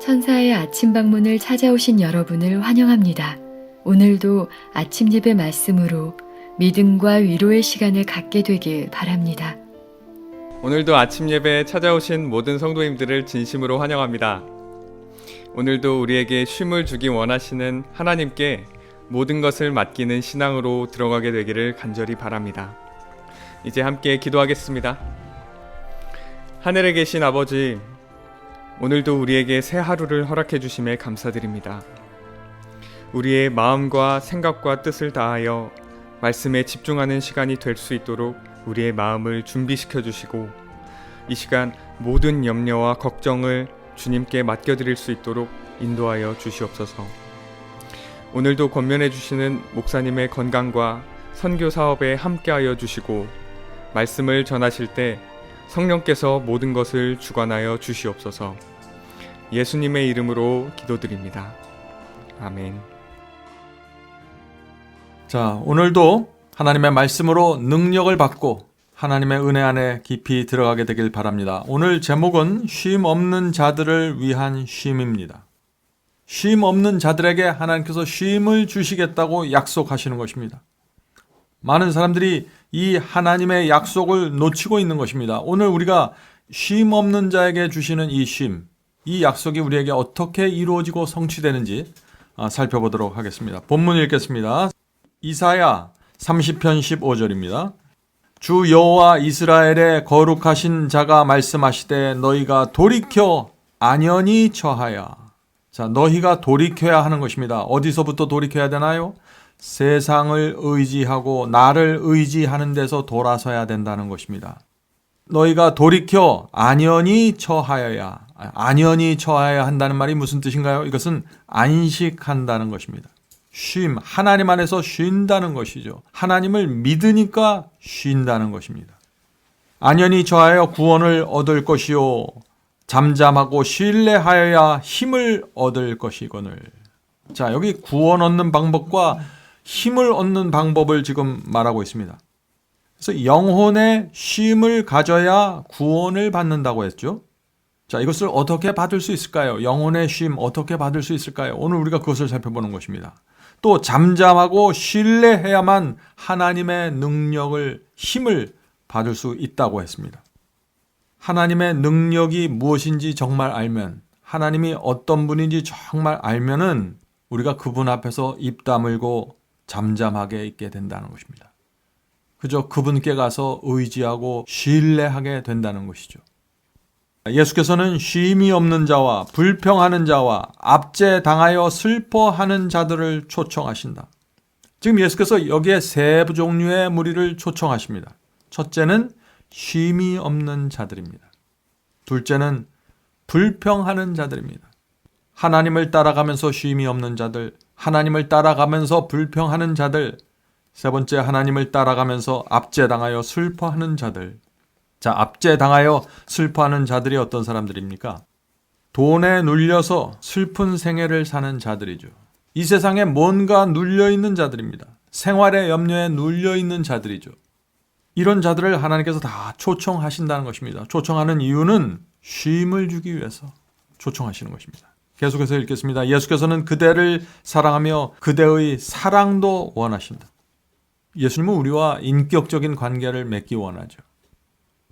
천사의 아침 방문을 찾아오신 여러분을 환영합니다. 오늘도 아침 예배 말씀으로 믿음과 위로의 시간을 갖게 되길 바랍니다. 오늘도 아침 예배에 찾아오신 모든 성도님들을 진심으로 환영합니다. 오늘도 우리에게 쉼을 주기 원하시는 하나님께 모든 것을 맡기는 신앙으로 들어가게 되기를 간절히 바랍니다. 이제 함께 기도하겠습니다. 하늘에 계신 아버지, 오늘도 우리에게 새 하루를 허락해 주심에 감사드립니다. 우리의 마음과 생각과 뜻을 다하여 말씀에 집중하는 시간이 될 수 있도록 우리의 마음을 준비시켜 주시고, 이 시간 모든 염려와 걱정을 주님께 맡겨드릴 수 있도록 인도하여 주시옵소서. 오늘도 권면해 주시는 목사님의 건강과 선교 사업에 함께하여 주시고, 말씀을 전하실 때 성령께서 모든 것을 주관하여 주시옵소서. 예수님의 이름으로 기도드립니다. 아멘. 자, 오늘도 하나님의 말씀으로 능력을 받고 하나님의 은혜 안에 깊이 들어가게 되길 바랍니다. 오늘 제목은 쉼 없는 자들을 위한 쉼입니다. 쉼 없는 자들에게 하나님께서 쉼을 주시겠다고 약속하시는 것입니다. 많은 사람들이 이 하나님의 약속을 놓치고 있는 것입니다. 오늘 우리가 쉼 없는 자에게 주시는 이 쉼, 이 약속이 우리에게 어떻게 이루어지고 성취되는지 살펴보도록 하겠습니다. 본문 읽겠습니다. 이사야 30편 15절입니다. 주 여호와 이스라엘의 거룩하신 자가 말씀하시되 너희가 돌이켜 안연히 처하여. 자, 너희가 돌이켜야 하는 것입니다. 어디서부터 돌이켜야 되나요? 세상을 의지하고 나를 의지하는 데서 돌아서야 된다는 것입니다. 너희가 돌이켜 안연히 처하여야. 안연히 처하여야 한다는 말이 무슨 뜻인가요? 이것은 안식한다는 것입니다. 쉼, 하나님 안에서 쉰다는 것이죠. 하나님을 믿으니까 쉰다는 것입니다. 안연히 처하여 구원을 얻을 것이요 잠잠하고 신뢰하여야 힘을 얻을 것이거늘. 자, 여기 구원 얻는 방법과 힘을 얻는 방법을 지금 말하고 있습니다. 그래서 영혼의 쉼을 가져야 구원을 받는다고 했죠. 자, 이것을 어떻게 받을 수 있을까요? 영혼의 쉼 어떻게 받을 수 있을까요? 오늘 우리가 그것을 살펴보는 것입니다. 또 잠잠하고 신뢰해야만 하나님의 능력을, 힘을 받을 수 있다고 했습니다. 하나님의 능력이 무엇인지 정말 알면, 하나님이 어떤 분인지 정말 알면은 우리가 그분 앞에서 입 다물고 잠잠하게 있게 된다는 것입니다. 그저 그분께 가서 의지하고 신뢰하게 된다는 것이죠. 예수께서는 쉼이 없는 자와 불평하는 자와 압제당하여 슬퍼하는 자들을 초청하신다. 지금 예수께서 여기에 세 종류의 무리를 초청하십니다. 첫째는 쉼이 없는 자들입니다. 둘째는 불평하는 자들입니다. 하나님을 따라가면서 쉼이 없는 자들, 하나님을 따라가면서 불평하는 자들, 세 번째 하나님을 따라가면서 압제당하여 슬퍼하는 자들. 자, 압제당하여 슬퍼하는 자들이 어떤 사람들입니까? 돈에 눌려서 슬픈 생애를 사는 자들이죠. 이 세상에 뭔가 눌려있는 자들입니다. 생활의 염려에 눌려있는 자들이죠. 이런 자들을 하나님께서 다 초청하신다는 것입니다. 초청하는 이유는 쉼을 주기 위해서 초청하시는 것입니다. 계속해서 읽겠습니다. 예수께서는 그대를 사랑하며 그대의 사랑도 원하신다. 예수님은 우리와 인격적인 관계를 맺기 원하죠.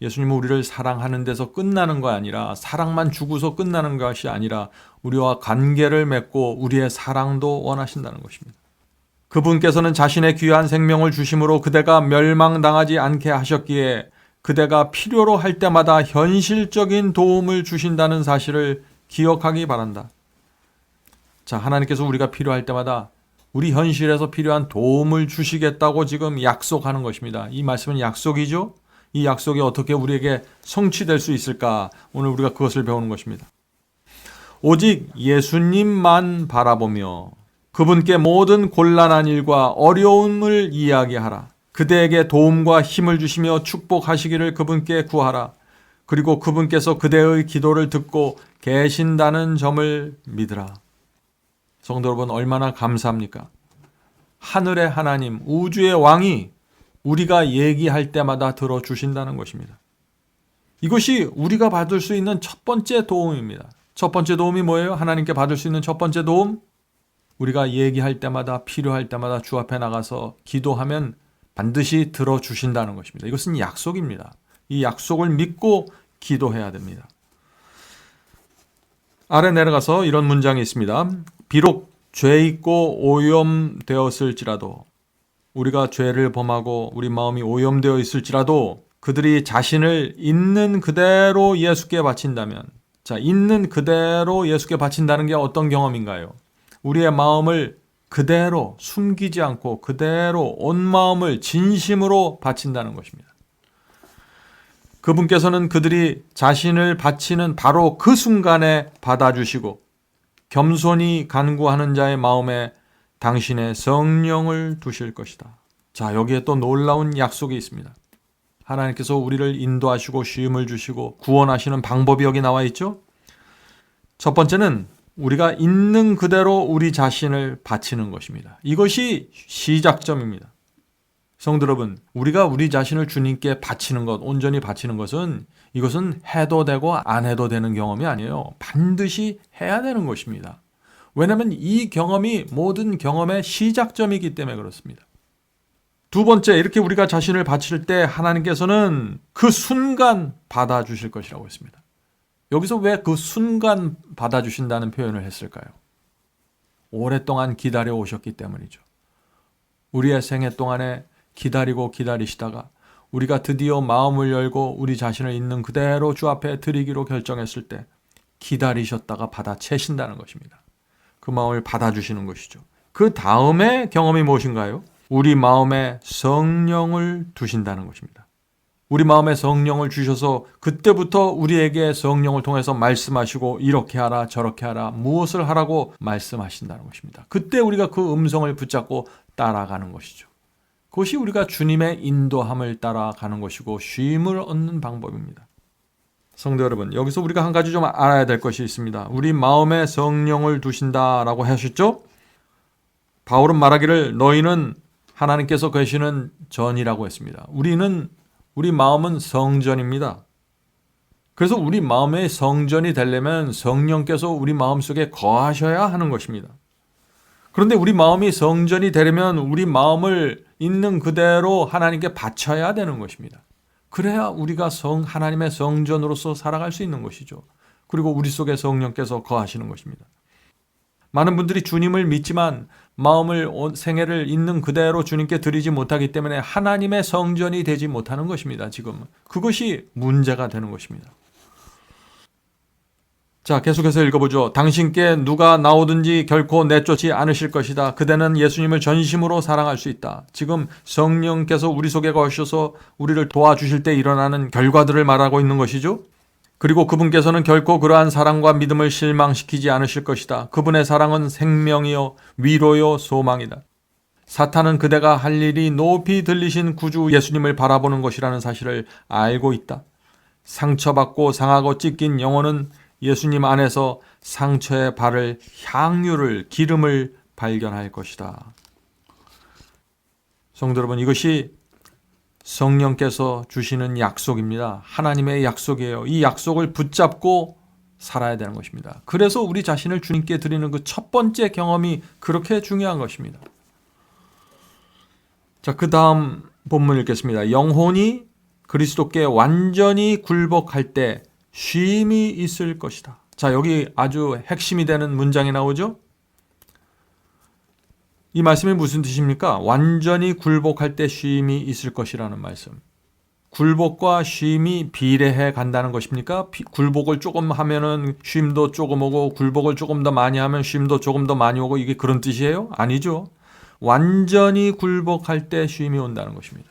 예수님은 우리를 사랑하는 데서 끝나는 거 아니라, 사랑만 주고서 끝나는 것이 아니라 우리와 관계를 맺고 우리의 사랑도 원하신다는 것입니다. 그분께서는 자신의 귀한 생명을 주심으로 그대가 멸망당하지 않게 하셨기에 그대가 필요로 할 때마다 현실적인 도움을 주신다는 사실을 기억하기 바란다. 자, 하나님께서 우리가 필요할 때마다 우리 현실에서 필요한 도움을 주시겠다고 지금 약속하는 것입니다. 이 말씀은 약속이죠? 이 약속이 어떻게 우리에게 성취될 수 있을까? 오늘 우리가 그것을 배우는 것입니다. 오직 예수님만 바라보며 그분께 모든 곤란한 일과 어려움을 이야기하라. 그대에게 도움과 힘을 주시며 축복하시기를 그분께 구하라. 그리고 그분께서 그대의 기도를 듣고 계신다는 점을 믿으라. 성도 여러분, 얼마나 감사합니까? 하늘의 하나님, 우주의 왕이 우리가 얘기할 때마다 들어주신다는 것입니다. 이것이 우리가 받을 수 있는 첫 번째 도움입니다. 첫 번째 도움이 뭐예요? 하나님께 받을 수 있는 첫 번째 도움? 우리가 얘기할 때마다 필요할 때마다 주 앞에 나가서 기도하면 반드시 들어주신다는 것입니다. 이것은 약속입니다. 이 약속을 믿고 기도해야 됩니다. 아래 내려가서 이런 문장이 있습니다. 비록 죄 있고 오염되었을지라도, 우리가 죄를 범하고 우리 마음이 오염되어 있을지라도 그들이 자신을 있는 그대로 예수께 바친다면, 자, 있는 그대로 예수께 바친다는 게 어떤 경험인가요? 우리의 마음을 그대로 숨기지 않고 그대로 온 마음을 진심으로 바친다는 것입니다. 그분께서는 그들이 자신을 바치는 바로 그 순간에 받아주시고 겸손히 간구하는 자의 마음에 당신의 성령을 두실 것이다. 자, 여기에 또 놀라운 약속이 있습니다. 하나님께서 우리를 인도하시고 쉼을 주시고 구원하시는 방법이 여기 나와 있죠. 첫 번째는 우리가 있는 그대로 우리 자신을 바치는 것입니다. 이것이 시작점입니다. 성도 여러분, 우리가 우리 자신을 주님께 바치는 것, 온전히 바치는 것은 이것은 해도 되고 안 해도 되는 경험이 아니에요. 반드시 해야 되는 것입니다. 왜냐하면 이 경험이 모든 경험의 시작점이기 때문에 그렇습니다. 두 번째, 이렇게 우리가 자신을 바칠 때 하나님께서는 그 순간 받아주실 것이라고 했습니다. 여기서 왜 그 순간 받아주신다는 표현을 했을까요? 오랫동안 기다려 오셨기 때문이죠. 우리의 생애 동안에 기다리고 기다리시다가 우리가 드디어 마음을 열고 우리 자신을 있는 그대로 주 앞에 드리기로 결정했을 때 기다리셨다가 받아채신다는 것입니다. 그 마음을 받아주시는 것이죠. 그 다음에 경험이 무엇인가요? 우리 마음에 성령을 두신다는 것입니다. 우리 마음에 성령을 주셔서 그때부터 우리에게 성령을 통해서 말씀하시고 이렇게 하라 저렇게 하라 무엇을 하라고 말씀하신다는 것입니다. 그때 우리가 그 음성을 붙잡고 따라가는 것이죠. 그것이 우리가 주님의 인도함을 따라가는 것이고 쉼을 얻는 방법입니다. 성도 여러분, 여기서 우리가 한 가지 좀 알아야 될 것이 있습니다. 우리 마음에 성령을 두신다라고 하셨죠? 바울은 말하기를 너희는 하나님께서 계시는 전이라고 했습니다. 우리 마음은 성전입니다. 그래서 우리 마음의 성전이 되려면 성령께서 우리 마음속에 거하셔야 하는 것입니다. 그런데 우리 마음이 성전이 되려면 우리 마음을 있는 그대로 하나님께 바쳐야 되는 것입니다. 그래야 우리가 하나님의 성전으로서 살아갈 수 있는 것이죠. 그리고 우리 속에 성령께서 거하시는 것입니다. 많은 분들이 주님을 믿지만 마음을 생애를 있는 그대로 주님께 드리지 못하기 때문에 하나님의 성전이 되지 못하는 것입니다. 지금 그것이 문제가 되는 것입니다. 자, 계속해서 읽어보죠. 당신께 누가 나오든지 결코 내쫓지 않으실 것이다. 그대는 예수님을 전심으로 사랑할 수 있다. 지금 성령께서 우리 속에 거하셔서 우리를 도와주실 때 일어나는 결과들을 말하고 있는 것이죠. 그리고 그분께서는 결코 그러한 사랑과 믿음을 실망시키지 않으실 것이다. 그분의 사랑은 생명이요 위로요 소망이다. 사탄은 그대가 할 일이 높이 들리신 구주 예수님을 바라보는 것이라는 사실을 알고 있다. 상처받고 상하고 찢긴 영혼은 예수님 안에서 상처에 바를 향유를, 기름을 발견할 것이다. 성도 여러분, 이것이 성령께서 주시는 약속입니다. 하나님의 약속이에요. 이 약속을 붙잡고 살아야 되는 것입니다. 그래서 우리 자신을 주님께 드리는 그 첫 번째 경험이 그렇게 중요한 것입니다. 자, 그 다음 본문 읽겠습니다. 영혼이 그리스도께 완전히 굴복할 때 쉼이 있을 것이다. 자, 여기 아주 핵심이 되는 문장이 나오죠? 이 말씀이 무슨 뜻입니까? 완전히 굴복할 때 쉼이 있을 것이라는 말씀. 굴복과 쉼이 비례해 간다는 것입니까? 굴복을 조금 하면은 쉼도 조금 오고 굴복을 조금 더 많이 하면 쉼도 조금 더 많이 오고 이게 그런 뜻이에요? 아니죠. 완전히 굴복할 때 쉼이 온다는 것입니다.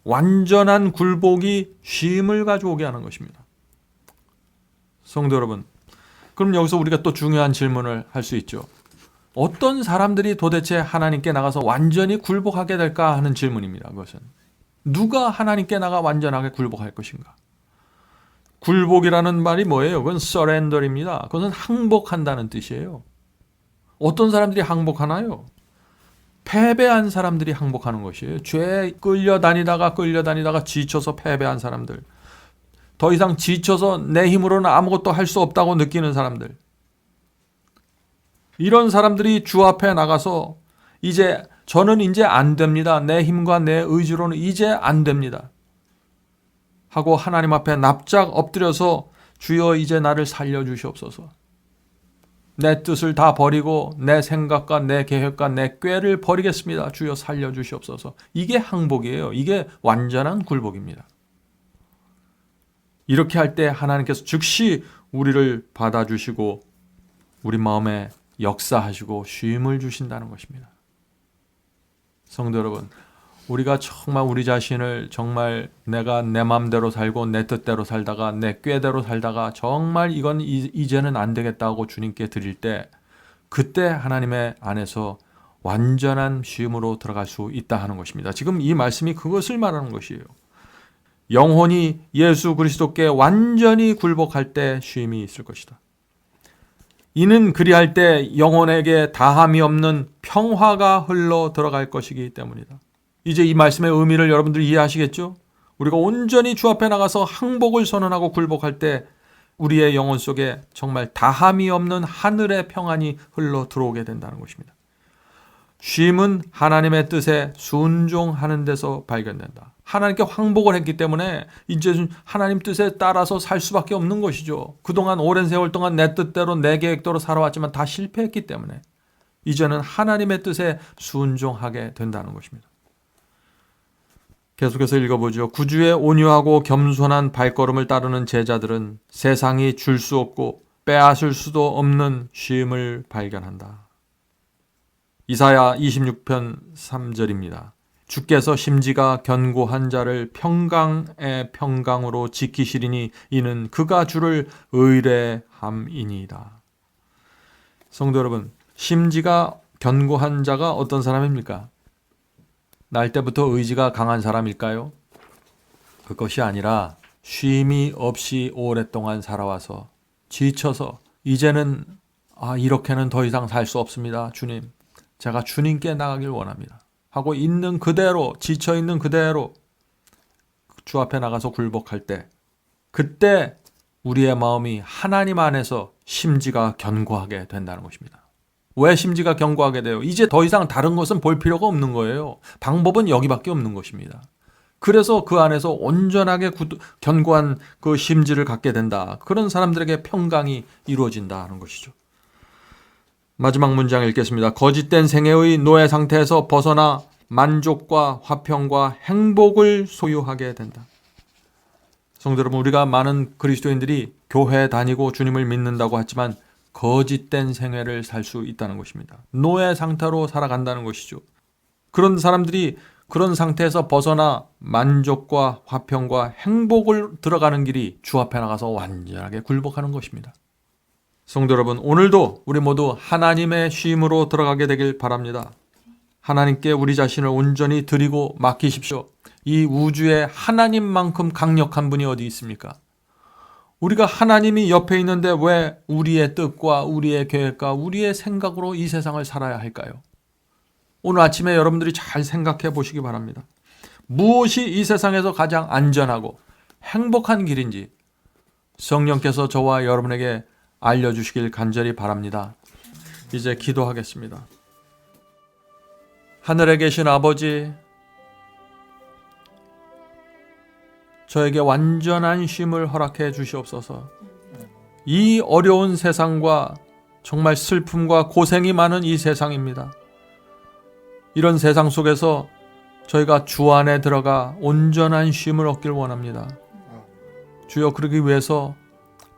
완전한 굴복이 쉼을 가져오게 하는 것입니다. 성도 여러분, 그럼 여기서 우리가 또 중요한 질문을 할 수 있죠. 어떤 사람들이 도대체 하나님께 나가서 완전히 굴복하게 될까 하는 질문입니다. 그것은 누가 하나님께 나가 완전하게 굴복할 것인가? 굴복이라는 말이 뭐예요? 그건 서렌더입니다. 그것은 항복한다는 뜻이에요. 어떤 사람들이 항복하나요? 패배한 사람들이 항복하는 것이에요. 죄에 끌려다니다가 지쳐서 패배한 사람들, 더 이상 지쳐서 내 힘으로는 아무것도 할 수 없다고 느끼는 사람들. 이런 사람들이 주 앞에 나가서 저는 이제 안 됩니다. 내 힘과 내 의지로는 이제 안 됩니다. 하고 하나님 앞에 납작 엎드려서 주여 이제 나를 살려주시옵소서. 내 뜻을 다 버리고 내 생각과 내 계획과 내 꾀를 버리겠습니다. 주여 살려주시옵소서. 이게 항복이에요. 이게 완전한 굴복입니다. 이렇게 할 때 하나님께서 즉시 우리를 받아주시고 우리 마음에 역사하시고 쉼을 주신다는 것입니다. 성도 여러분, 우리가 정말 우리 자신을 정말 내가 내 마음대로 살고 내 뜻대로 살다가 내 꾀대로 살다가 정말 이건 이제는 안 되겠다고 주님께 드릴 때 그때 하나님의 안에서 완전한 쉼으로 들어갈 수 있다 하는 것입니다. 지금 이 말씀이 그것을 말하는 것이에요. 영혼이 예수 그리스도께 완전히 굴복할 때 쉼이 있을 것이다. 이는 그리할 때 영혼에게 다함이 없는 평화가 흘러 들어갈 것이기 때문이다. 이제 이 말씀의 의미를 여러분들이 이해하시겠죠? 우리가 온전히 주 앞에 나가서 항복을 선언하고 굴복할 때 우리의 영혼 속에 정말 다함이 없는 하늘의 평안이 흘러 들어오게 된다는 것입니다. 쉼은 하나님의 뜻에 순종하는 데서 발견된다. 하나님께 항복을 했기 때문에 이제 하나님 뜻에 따라서 살 수밖에 없는 것이죠. 그동안 오랜 세월 동안 내 뜻대로 내 계획대로 살아왔지만 다 실패했기 때문에 이제는 하나님의 뜻에 순종하게 된다는 것입니다. 계속해서 읽어보죠. 구주의 온유하고 겸손한 발걸음을 따르는 제자들은 세상이 줄 수 없고 빼앗을 수도 없는 쉼을 발견한다. 이사야 26편 3절입니다. 주께서 심지가 견고한 자를 평강의 평강으로 지키시리니 이는 그가 주를 의뢰함이니이다. 성도 여러분, 심지가 견고한 자가 어떤 사람입니까? 날 때부터 의지가 강한 사람일까요? 그것이 아니라 쉼이 없이 오랫동안 살아와서 지쳐서 이제는 이렇게는 더 이상 살 수 없습니다. 주님, 제가 주님께 나가길 원합니다. 하고 있는 그대로 지쳐있는 그대로 주 앞에 나가서 굴복할 때 그때 우리의 마음이 하나님 안에서 심지가 견고하게 된다는 것입니다. 왜 심지가 견고하게 돼요? 이제 더 이상 다른 것은 볼 필요가 없는 거예요. 방법은 여기밖에 없는 것입니다. 그래서 그 안에서 온전하게 견고한 그 심지를 갖게 된다. 그런 사람들에게 평강이 이루어진다는 것이죠. 마지막 문장 읽겠습니다. 거짓된 생애의 노예 상태에서 벗어나 만족과 화평과 행복을 소유하게 된다. 성도 여러분, 우리가 많은 그리스도인들이 교회에 다니고 주님을 믿는다고 하지만 거짓된 생애를 살 수 있다는 것입니다. 노예 상태로 살아간다는 것이죠. 그런 사람들이 그런 상태에서 벗어나 만족과 화평과 행복을 들어가는 길이 주 앞에 나가서 완전하게 굴복하는 것입니다. 성도 여러분, 오늘도 우리 모두 하나님의 쉼으로 들어가게 되길 바랍니다. 하나님께 우리 자신을 온전히 드리고 맡기십시오. 이 우주에 하나님만큼 강력한 분이 어디 있습니까? 우리가 하나님이 옆에 있는데 왜 우리의 뜻과 우리의 계획과 우리의 생각으로 이 세상을 살아야 할까요? 오늘 아침에 여러분들이 잘 생각해 보시기 바랍니다. 무엇이 이 세상에서 가장 안전하고 행복한 길인지 성령께서 저와 여러분에게 알려주시길 간절히 바랍니다. 이제 기도하겠습니다. 하늘에 계신 아버지, 저에게 완전한 쉼을 허락해 주시옵소서. 이 어려운 세상과 정말 슬픔과 고생이 많은 이 세상입니다. 이런 세상 속에서 저희가 주 안에 들어가 온전한 쉼을 얻길 원합니다. 주여, 그러기 위해서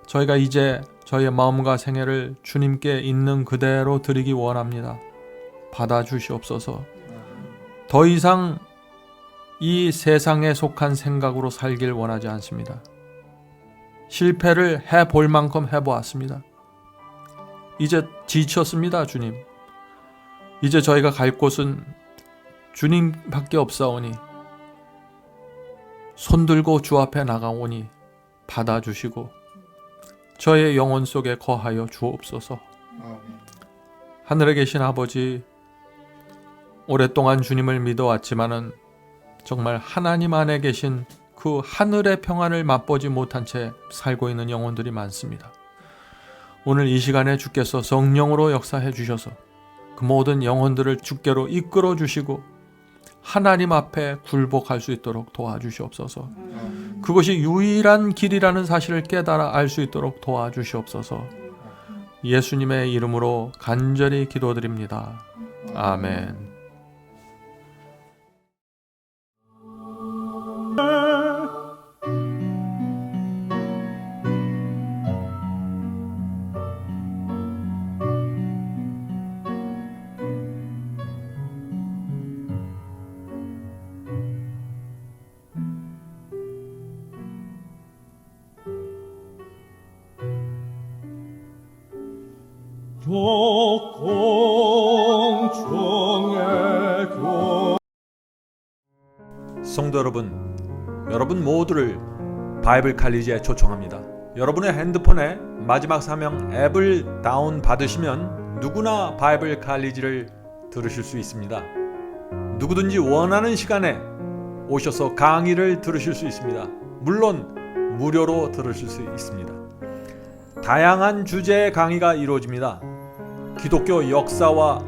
저희가 이제 저희의 마음과 생애를 주님께 있는 그대로 드리기 원합니다. 받아주시옵소서. 더 이상 이 세상에 속한 생각으로 살길 원하지 않습니다. 실패를 해볼 만큼 해보았습니다. 이제 지쳤습니다, 주님. 이제 저희가 갈 곳은 주님밖에 없사오니 손들고 주 앞에 나가오니 받아주시고 저의 영혼 속에 거하여 주옵소서. 하늘에 계신 아버지, 오랫동안 주님을 믿어왔지만은 정말 하나님 안에 계신 그 하늘의 평안을 맛보지 못한 채 살고 있는 영혼들이 많습니다. 오늘 이 시간에 주께서 성령으로 역사해 주셔서 그 모든 영혼들을 주께로 이끌어 주시고 하나님 앞에 굴복할 수 있도록 도와주시옵소서. 그것이 유일한 길이라는 사실을 깨달아 알 수 있도록 도와주시옵소서. 예수님의 이름으로 간절히 기도드립니다. 아멘. 성도 여러분 모두를 바이블 칼리지에 초청합니다. 여러분의 핸드폰에 마지막 사명 앱을 다운 받으시면 누구나 바이블 칼리지를 들으실 수 있습니다. 누구든지 원하는 시간에 오셔서 강의를 들으실 수 있습니다. 물론 무료로 들으실 수 있습니다. 다양한 주제의 강의가 이루어집니다. 기독교 역사와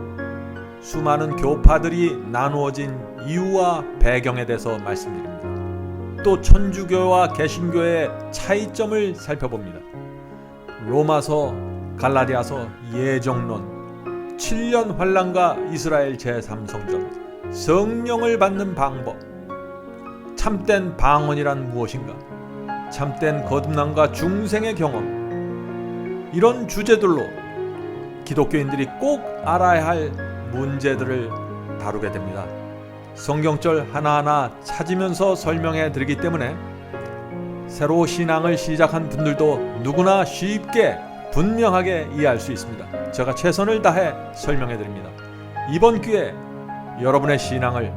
수많은 교파들이 나누어진 이유와 배경에 대해서 말씀드립니다. 또 천주교와 개신교의 차이점을 살펴봅니다. 로마서, 갈라디아서, 예정론, 7년 환란과 이스라엘 제3성전, 성령을 받는 방법, 참된 방언이란 무엇인가, 참된 거듭남과 중생의 경험, 이런 주제들로 기독교인들이 꼭 알아야 할 문제들을 다루게 됩니다. 성경절 하나하나 찾으면서 설명해 드리기 때문에 새로 신앙을 시작한 분들도 누구나 쉽게 분명하게 이해할 수 있습니다. 제가 최선을 다해 설명해 드립니다. 이번 기회에 여러분의 신앙을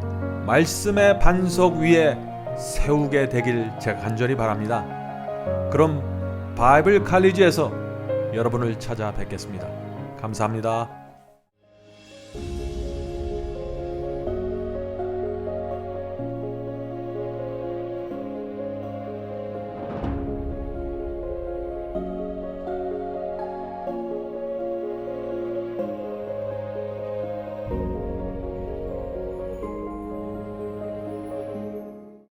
말씀의 반석 위에 세우게 되길 제가 간절히 바랍니다. 그럼 바이블 칼리지에서 여러분을 찾아뵙겠습니다. 감사합니다.